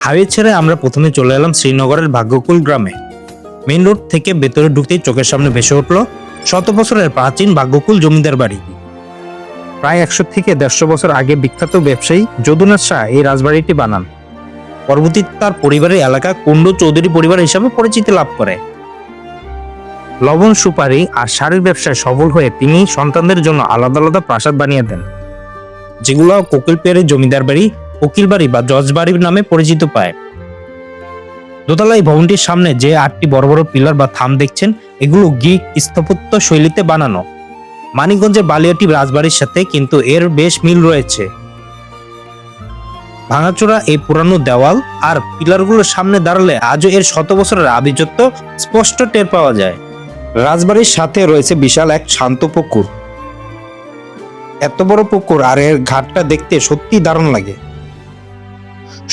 Highway ছেড়ে আমরা প্রথমে চলে এলাম শ্রীনগরের ভাগ্যকুল গ্রামে। মেইন রোড থেকে ভেতরে ঢুকতেই চোখের সামনে ভেসে উঠল শত বছরের প্রাচীন ভাগ্যকুল জমিদার বাড়ি। প্রায় 100 থেকে 150 বছর আগে বিখ্যাত ব্যবসায়ী যদুনাথ শাহ এই রাজবাড়িটি বানান। পরবর্তীতে তার পরিবারের এলাকা কুন্ডু চৌধুরী পরিবার হিসাবে পরিচিতি লাভ করে। লবণ সুপারি আর শাড়ির ব্যবসায় সফল হয়ে তিনি সন্তানদের জন্য আলাদা আলাদা প্রাসাদ বানিয়ে দেন, যেগুলো কোকিলপিয়ারি জমিদার বাড়ি, উকিল বাড়ি বা জজ বাড়ির নামে পরিচিত পায়। দোতলা ভবনটির সামনে যে 8টি বড় বড় পিলার বা থাম দেখছেন, এগুলো গ্রিক স্থাপত্য শৈলীতে বানানো। মানিকগঞ্জের বালিয়াটি রাজবাড়ির সাথে কিন্তু এর বেশ মিল রয়েছে। ভাঙাচোরা এই পুরানো দেওয়াল আর পিলারগুলোর সামনে দাঁড়ালে আজও এর শত বছরের আভিজাত্য স্পষ্ট টের পাওয়া যায়। রাজবাড়ির সাথে রয়েছে বিশাল এক শান্ত পুকুর। এত বড় পুকুর আর এর ঘাটটা দেখতে সত্যি দারুণ লাগে।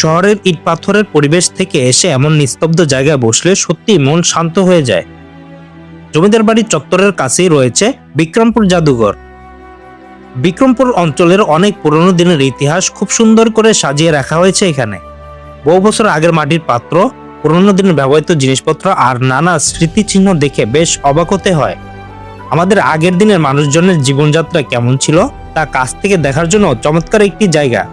শহরের ইট পাথরের পরিবেশ থেকে এসে এমন নিস্তব্ধ জায়গায় বসলে সত্যি মন শান্ত হয়ে যায়। জমিদার বাড়ির চত্বরের কাছেই রয়েছে বিক্রমপুর জাদুঘর। বিক্রমপুর অঞ্চলের অনেক পুরনো দিনের ইতিহাস খুব সুন্দর করে সাজিয়ে রাখা হয়েছে এখানে। বহু বছর আগের মাটির পাত্র, পুরনো দিনের ব্যবহৃত জিনিসপত্র আর নানা স্মৃতিচিহ্ন দেখে বেশ অবাক হতে হয়। আমাদের আগের দিনের মানুষজনের জীবনযাত্রা কেমন ছিল তা কাছ থেকে দেখার জন্য চমৎকার একটি জায়গা।